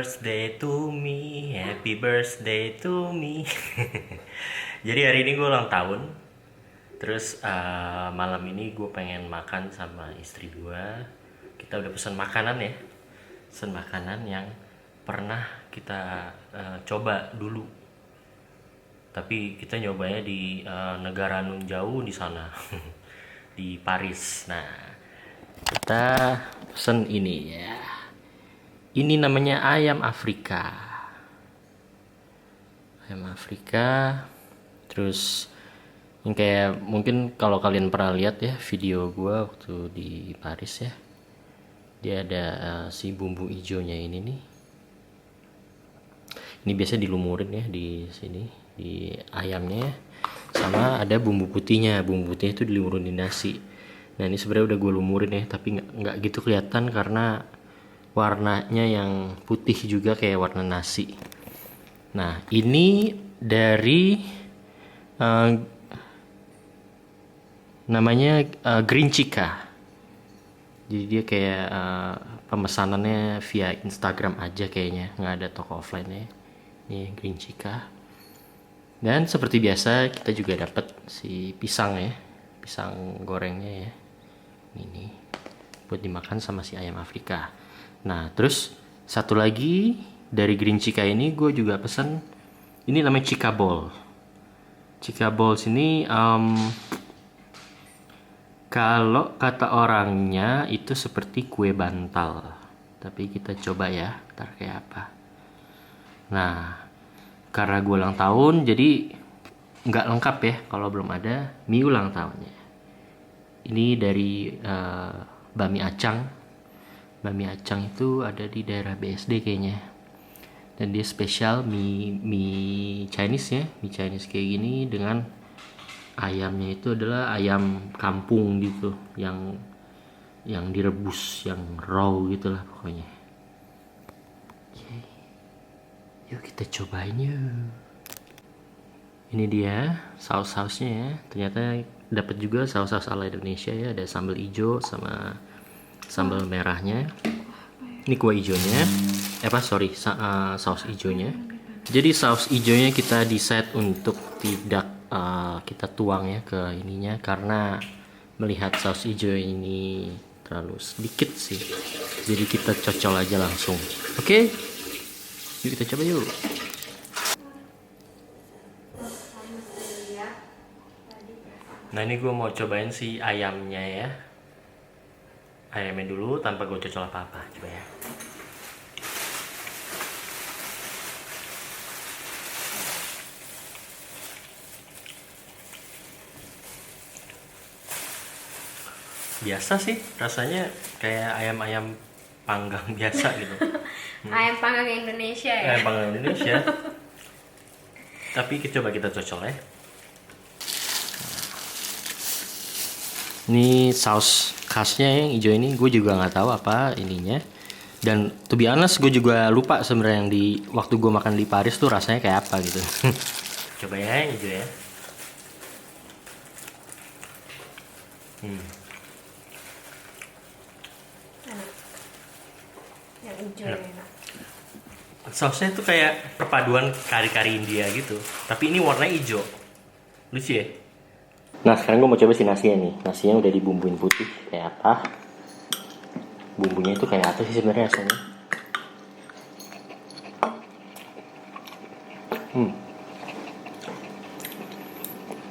birthday to me, happy birthday to me. Jadi hari ini gue ulang tahun. Terus malam ini gue pengen makan sama istri gue. Kita udah pesan makanan ya, pesan makanan yang pernah kita coba dulu. Tapi kita nyobanya di negara nun jauh di sana, di Paris. Nah, kita pesen ini ya. Ini namanya ayam Afrika. Ayam Afrika. Terus yang kayak mungkin kalau kalian pernah lihat ya video gue waktu di Paris ya. Dia ada si bumbu hijaunya ini nih. Ini biasa dilumurin ya di sini di ayamnya. Sama ada bumbu putihnya. Bumbu putihnya itu dilumurin di nasi. Nah ini sebenarnya udah gue lumurin ya, tapi nggak gitu kelihatan karena warnanya yang putih juga kayak warna nasi. Nah ini dari namanya Green Chica. Jadi dia kayak pemesanannya via Instagram aja kayaknya, nggak ada toko offline nya. Ini Green Chica. Dan seperti biasa kita juga dapat si pisang ya, pisang gorengnya ya. Ini buat dimakan sama si ayam Afrika. Nah terus satu lagi dari Green Chica ini gue juga pesen. Ini namanya Chica Ball. Chica Balls ini kalau kata orangnya itu seperti kue bantal. Tapi kita coba ya, ntar kayak apa. Nah karena gue ulang tahun jadi nggak lengkap ya kalau belum ada mie ulang tahunnya. Ini dari Bami Acang. Bami Acang itu ada di daerah BSD kayaknya. Dan dia spesial mie Chinese ya. Mie Chinese kayak gini dengan ayamnya itu adalah ayam kampung gitu. Yang direbus, yang raw gitu lah pokoknya. Oke. Yuk kita cobain yuk. Ini dia saus-sausnya ya. Ternyata dapat juga saus-saus ala Indonesia ya. Ada sambal hijau sama sambal merahnya. Ini kuah hijaunya. Saus hijaunya. Jadi saus hijaunya kita decide untuk tidak kita tuang ya ke ininya karena melihat saus hijau ini terlalu sedikit sih. Jadi kita cocol aja langsung. Oke? Yuk kita coba yuk. Nah ini gue mau cobain si ayamnya ya. Ayamnya dulu tanpa gue cocol apa-apa. Coba ya. Biasa sih rasanya kayak ayam-ayam panggang biasa gitu. Ayam panggang Indonesia ya? Ayam panggang Indonesia. Tapi coba kita cocol ya. Ini saus khasnya yang hijau ini gue juga nggak tahu apa ininya. Dan to be honest gue juga lupa sebenarnya yang di waktu gue makan di Paris tuh rasanya kayak apa gitu. Coba ya yang hijau ya. Yang hijau enak. Sausnya tuh kayak perpaduan kari-kari India gitu. Tapi ini warnanya hijau. Lucu ya? Nah sekarang gue mau coba si nasinya nih. Nasinya udah dibumbuin putih kayak apa. Bumbunya itu kayak apa sih sebenarnya rasanya.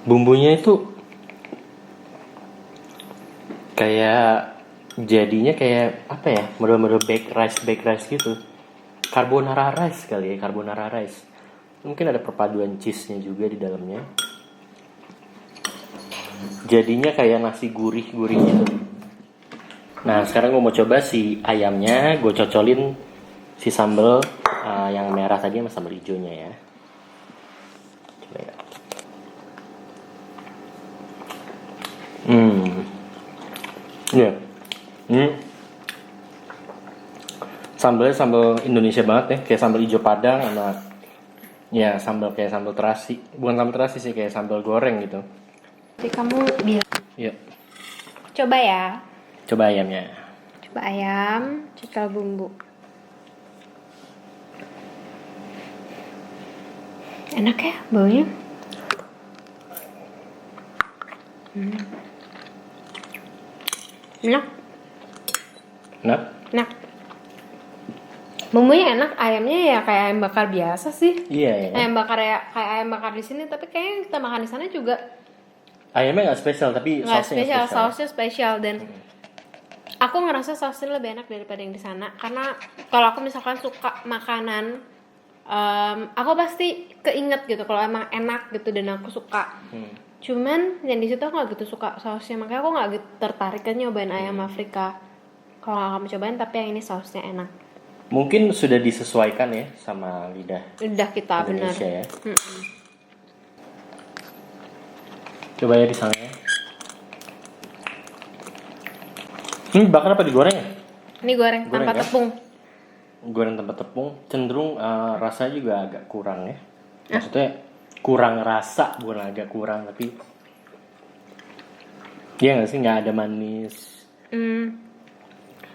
Bumbunya itu kayak jadinya kayak apa ya, model-model baked rice gitu. Carbonara rice kali ya, carbonara rice. Mungkin ada perpaduan cheese-nya juga di dalamnya. Jadinya kayak nasi gurih-gurih gitu. Nah sekarang gue mau coba si ayamnya. Gue cocolin si sambal yang merah tadi sama sambal hijaunya ya. Coba ya. Iya. Sambalnya sambal Indonesia banget ya, kayak sambal hijau padang sama ya sambal kayak sambal terasi. Bukan sambal terasi sih, kayak sambal goreng gitu. Jadi kamu bilang. Yuk. Coba ya. Coba ayamnya. Coba ayam, cocol bumbu. Enak ya baunya. Enak. Enak. Enak. Bumbunya enak, ayamnya ya kayak ayam bakar biasa sih. Iya ya. Ayam bakar ya kayak ayam bakar di sini, tapi kayaknya kita makan di sana juga Ayamnya nggak spesial tapi nggak sausnya spesial, spesial. sausnya spesial dan aku ngerasa sausnya lebih enak daripada yang di sana karena kalau aku misalkan suka makanan, aku pasti keinget gitu kalau emang enak gitu dan aku suka. Cuman yang di situ aku nggak gitu suka sausnya, makanya aku nggak gitu tertarik kan nyobain ayam Afrika. Kalau nggak kamu cobain, tapi yang ini sausnya enak. Mungkin sudah disesuaikan ya sama Udah kita benar. Indonesia ya. Coba ya di sana ya. Ini bakar apa digoreng ya? Ini goreng Goreng, tanpa ya? tepung. Goreng tanpa tepung cenderung rasanya juga agak kurang ya. Maksudnya kurang rasa, bukan agak kurang tapi iya nggak sih, nggak ada manis.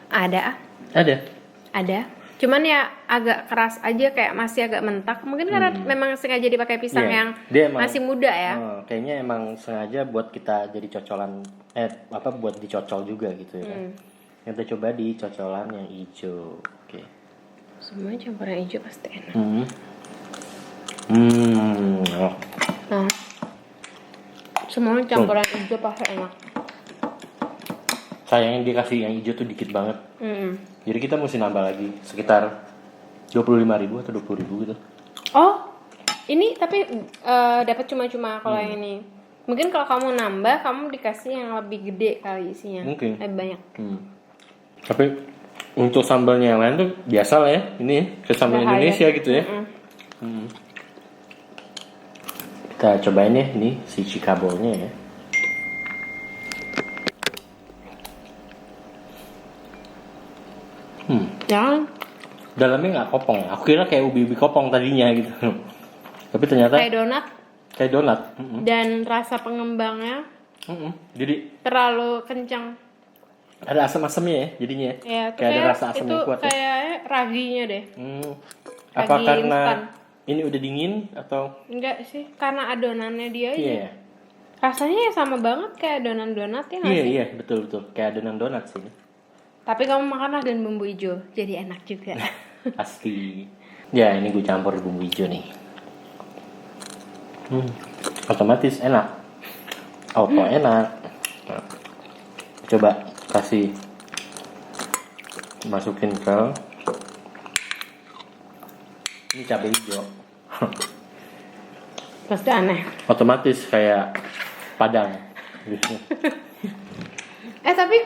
Ada. Cuman ya agak keras aja, kayak masih agak mentak. Mungkin karena memang sengaja dipakai pisang Iya, yang dia emang- masih muda ya. Kayaknya emang sengaja buat kita jadi cocolan buat dicocol juga gitu ya kan. Kita coba di cocolan yang hijau. Oke. Semuanya campuran hijau pasti enak. Oh. Nah, semuanya campuran hijau pasti enak. Sayangnya dikasih yang hijau tuh dikit banget. Jadi kita mesti nambah lagi sekitar 25.000 atau 20.000 gitu. Oh, ini tapi dapat cuma-cuma kalau yang ini. Mungkin kalau kamu nambah, kamu dikasih yang lebih gede kali isinya. Mungkin. Lebih banyak. Tapi untuk sambalnya yang lain tuh biasa lah ya. Ini ke sambal Bahaya. Indonesia gitu ya. Kita cobain ya ini si cikabolnya ya. Jangan Dalamnya nggak kopong ya. Aku kira kayak ubi-ubi kopong tadinya gitu. Tapi ternyata kayak donat kayak donat. dan rasa pengembangnya Jadi terlalu kencang. ada asam-asamnya ya jadinya. Ya, itu Kayak ada rasa asam itu yang kuat ya. kayak raginya deh. Apa Ragi karena instan. ini udah dingin atau Enggak sih, karena adonannya dia aja. iya? Rasanya ya sama banget kayak adonan donat ya nggak Iya sih? iya betul kayak adonan donat sih. Tapi kamu makanlah dengan bumbu hijau, jadi enak juga. Pasti. Ya ini gue campur bumbu hijau nih. Otomatis enak. Auto enak. Nah, coba kasih masukin ke ini cabai hijau. Pasti aneh. Otomatis kayak padang. Tapi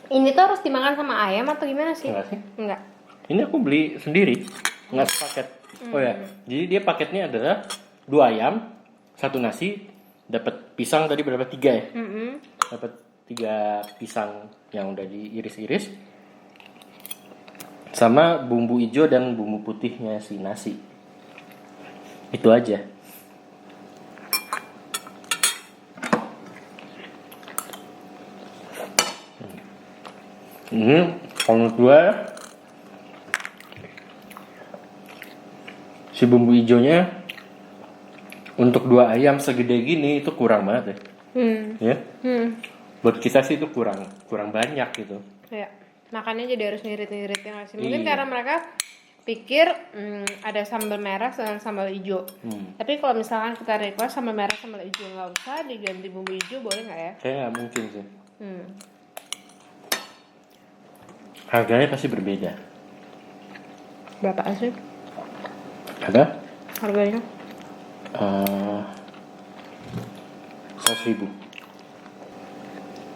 ini tuh harus dimakan sama ayam atau gimana sih? Enggak sih? Enggak. Ini aku beli sendiri, nggak sepaket. Oh ya, jadi dia paketnya adalah 2 ayam, 1 nasi, dapat pisang tadi berapa 3 ya? Dapat 3 pisang yang udah diiris-iris, sama bumbu hijau dan bumbu putihnya si nasi. Itu aja. Ini kalau menurut gue si bumbu hijaunya untuk 2 ayam segede gini itu kurang banget ya. Buat kita sih itu kurang banyak gitu. Ya, makannya jadi harus ngirit-ngirit ya nggak sih? Mungkin Iya. karena mereka pikir ada sambal merah dan sambal hijau. Tapi kalau misalkan kita request sambal merah sambal hijau nggak usah diganti bumbu hijau, boleh nggak ya? Kayaknya nggak mungkin sih. Harganya pasti berbeda. Berapa sih Ada harganya? 100.000.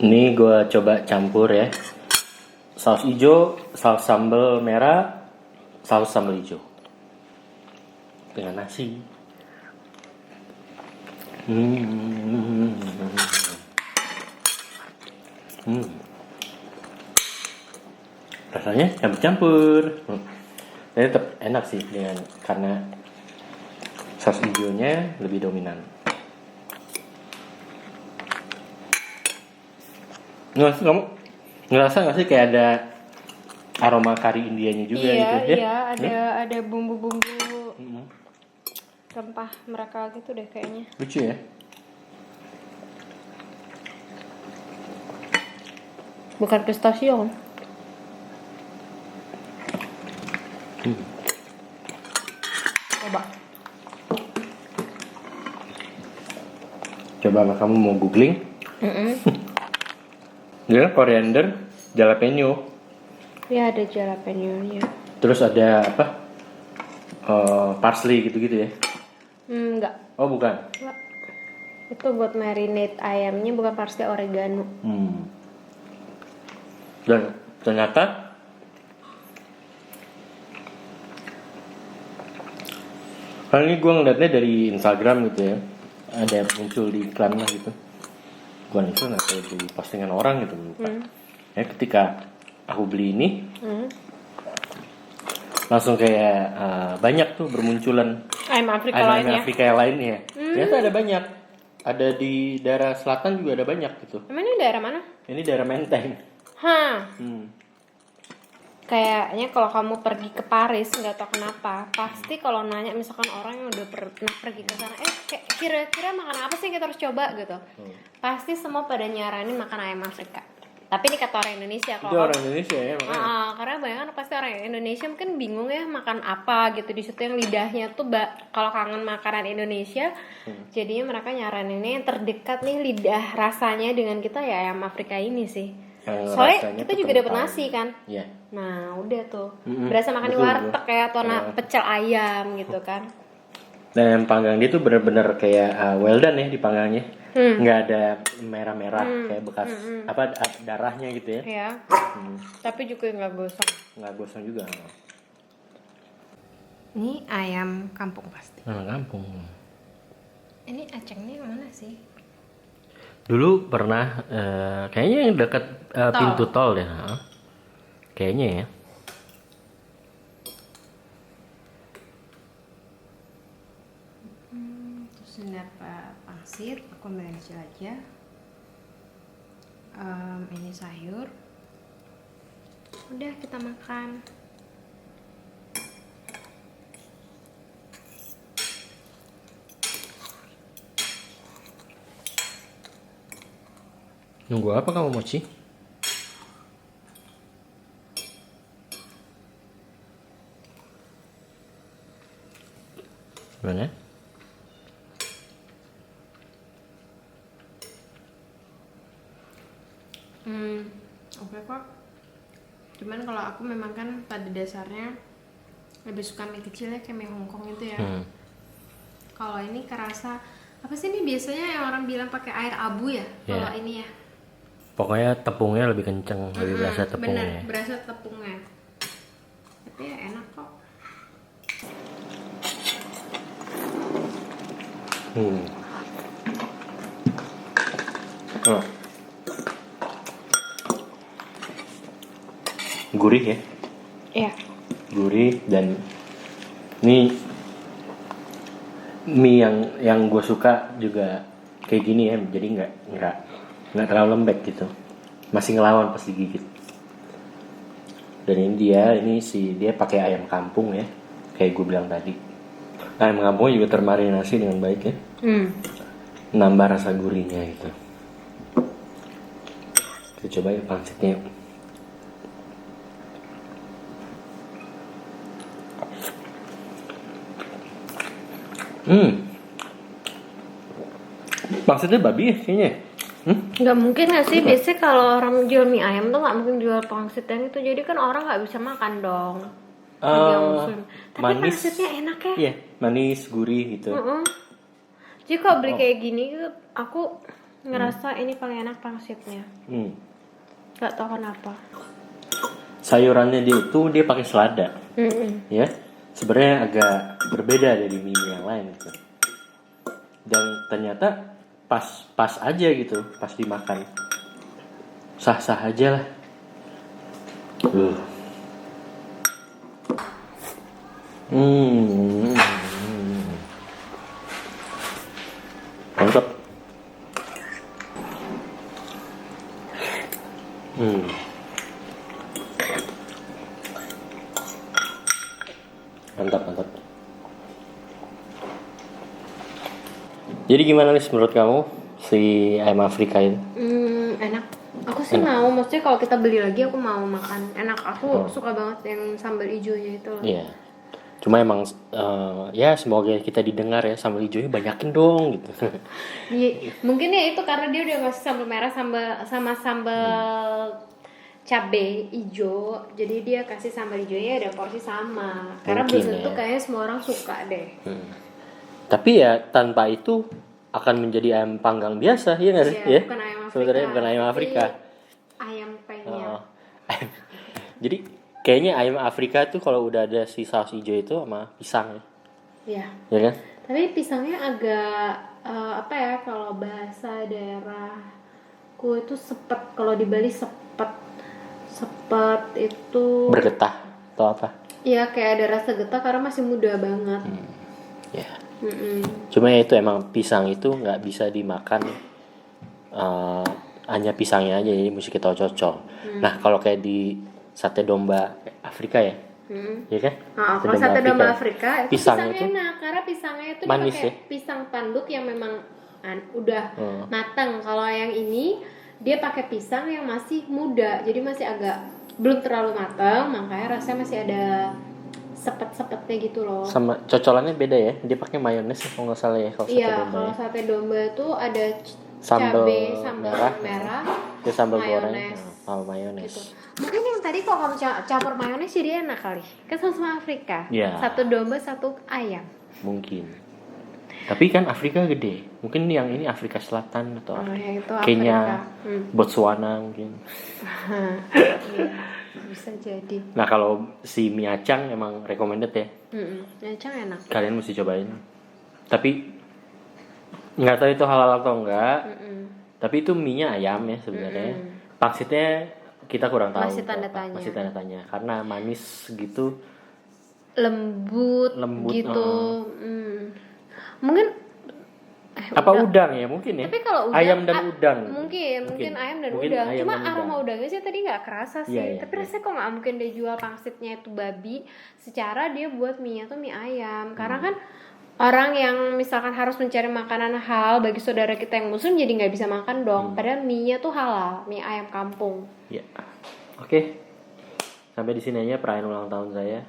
Ini gue coba campur ya. Saus hijau, saus sambal merah, saus sambal hijau dengan nasi. Rasanya campur-campur. Tapi tetap enak sih karena saus hijaunya lebih dominan. Kamu ngerasa nggak sih kayak ada aroma kari Indianya juga gitu ya? Iya, ada bumbu-bumbu rempah mereka gitu deh kayaknya. Lucu ya. Bukan pistachio kan? Coba. Coba kamu mau googling. Ya, koriander, jalapeno. Ya ada jalapeno-nya. Terus ada apa? Parsley gitu-gitu ya. Enggak. Oh, bukan. Enggak. Itu buat marinate ayamnya, bukan parsley, oregano. Dan ternyata kali ini gue ngeliatnya dari Instagram gitu ya, ada muncul di iklan lah gitu, bukan itu atau di postingan orang gitu lupa. Ya ketika aku beli ini langsung kayak banyak tuh bermunculan Ayam Afrika ayam lainnya. Afrika yang lainnya. Ternyata ada banyak, ada di daerah selatan juga ada banyak gitu. Emang ini daerah mana? Ini daerah Menteng. Kayaknya kalau kamu pergi ke Paris, nggak tahu kenapa, pasti kalau nanya misalkan orang yang udah pernah pergi ke sana, kira-kira makan apa sih yang kita harus coba gitu, pasti semua pada nyaranin makan ayam Afrika. Tapi ini kata orang Indonesia. Itu orang Indonesia ya makanya. Karena bayangkan pasti orang Indonesia mungkin bingung ya makan apa gitu di situ yang lidahnya tuh kalau kangen makanan Indonesia, jadinya mereka nyaraninnya yang terdekat nih lidah rasanya dengan kita ya ayam Afrika ini sih. Soalnya kita juga dapat nasi kan. Iya. Nah udah tuh berasa makan di warteg ya atau pecel ayam gitu kan. Dan yang panggang dia tuh bener-bener kayak well done ya dipanggangnya, nggak ada merah-merah kayak bekas apa darahnya gitu ya. Iya. Tapi juga nggak gosong. Nggak gosong juga. Ini ayam kampung pasti. Ayam kampung. Ini acengnya yang mana sih? Dulu pernah kayaknya yang dekat pintu tol deh. Kayaknya ya. Terus ini apa pangsit, aku ambil kecil aja. Ini sayur. Udah kita makan. Nunggu apa kamu Mochi? Gimana? Oke kok. Cuman kalau aku memang kan pada dasarnya lebih suka mie kecil ya, kayak mie Hongkong itu ya. Kalau ini kerasa apa sih ini biasanya yang orang bilang pakai air abu ya? Kalau ini ya. Pokoknya tepungnya lebih kenceng, lebih berasa tepungnya. Bener, berasa tepungnya. Tapi ya enak kok. Gurih ya? Iya. Gurih dan ini mie yang gue suka juga kayak gini ya, jadi nggak terlalu lembek gitu, masih ngelawan pas digigit. Dan ini dia pakai ayam kampung ya, kayak gue bilang tadi. Ayam kampungnya juga termarinasi dengan baik ya, nambah rasa gurihnya gitu. Kita coba ya pangsitnya. Pangsitnya babi ya kayaknya. Nggak mungkin nggak sih, biasanya kalau orang jual mie ayam tuh nggak mungkin jual pangsit yang itu, jadi kan orang nggak bisa makan dong. Yang muslim. Tapi Manis. pangsitnya enak ya. Iya, manis, gurih gitu. Jadi kalau beli kayak gini, aku ngerasa ini paling enak pangsitnya. Nggak tahu kenapa. Sayurannya dia pakai selada, ya. Sebenarnya agak berbeda dari mie yang lain gitu. Dan ternyata pas aja gitu, pas dimakan. Sah-sah aja lah. Mantap. Mantap. Jadi gimana nih menurut kamu si ayam Afrika itu? Enak. Aku sih mau, maksudnya kalau kita beli lagi aku mau makan. Enak, aku suka banget yang sambal hijaunya itu loh. Iya. Cuma emang ya semoga kita didengar ya, sambal hijaunya banyakin dong gitu. Mungkin ya itu karena dia udah ngasih sambal merah sama sambal cabe hijau, jadi dia kasih sambal hijaunya ada porsi sama. Karena Mungkin belum tentu ya. kayaknya semua orang suka deh. Tapi ya tanpa itu akan menjadi ayam panggang biasa, ya nggak sih? Iya, Ya. bukan ayam Afrika. Sebenarnya bukan ayam tapi Afrika. Ayam penyet. Oh. Jadi kayaknya ayam Afrika tuh kalau udah ada si saus hijau itu sama pisang Iya. ya kan? Tapi pisangnya agak apa ya, kalau bahasa daerahku itu sepet, kalau di Bali sepet itu Bergetah atau apa? ya kayak ada rasa getah karena masih muda banget. Ya. Mm-mm. Cuma ya itu emang pisang itu nggak bisa dimakan hanya pisangnya aja, jadi mesti kita cocok. Nah kalau kayak di sate domba Afrika ya, ya kan? Nah, kalau sate domba Afrika itu pisangnya pisangnya tuh enak karena pisangnya itu manis dipakai ya? pisang tanduk yang memang udah matang. Kalau yang ini dia pakai pisang yang masih muda, jadi masih agak belum terlalu matang, makanya rasanya masih ada sepet-sepetnya gitu loh. Sama cocolannya beda ya, dia pakai mayones ya, kalau nggak salah ya kalau sate Iya, domba kalau ya. sate domba itu ada Sambal cabe, sambal merah, ya sambal goreng mayones. sama mayones. Gitu. Mungkin yang tadi kalau kamu campur mayones jadi enak kali. Kan sama Afrika. Iya. Satu domba, satu ayam. Mungkin. Tapi kan Afrika gede. Mungkin yang ini Afrika Selatan atau Yang itu Kenya, Afrika. Botswana mungkin. Iya, bisa jadi. Nah kalau si mie acang emang recommended ya. Nyacang enak. Kalian mesti cobain. Tapi nggak tahu itu halal atau enggak. Tapi itu mie-nya ayam ya sebenarnya. Pangsitnya kita kurang tahu. Masih tanda berapa. tanya. Masih tanda tanya. Karena manis gitu. Lembut gitu. Mungkin Apa udang ya mungkin ya? tapi kalau udang, ayam dan udang. mungkin ayam dan Mungkin udang. ayam Cuma dan aroma udang. udangnya sih tadi nggak kerasa sih. Iya, iya, Tapi iya. rasanya kok nggak mungkin dia jual pangsitnya itu babi. Secara dia buat mie-nya tuh mie ayam. Karena kan orang yang misalkan harus mencari makanan halal bagi saudara kita yang muslim jadi nggak bisa makan dong. Padahal mie-nya tuh halal, mie ayam kampung. Ya. Oke. Sampai di sini aja perayaan ulang tahun saya.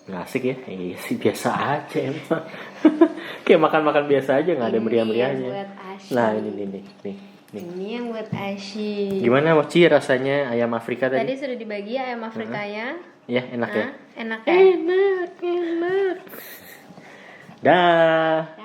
Nggak asik ya? Iya sih biasa aja emang. Kayak makan-makan biasa aja, nggak ada Ini meriah-meriahnya. yang buat Ashi. Nah ini nih. Ini yang buat Ashi. Gimana Mochi rasanya ayam Afrika Tadi tadi? sudah dibagi ayam Afrikanya. Ya enak ya. Enak ya? Enak. Dah.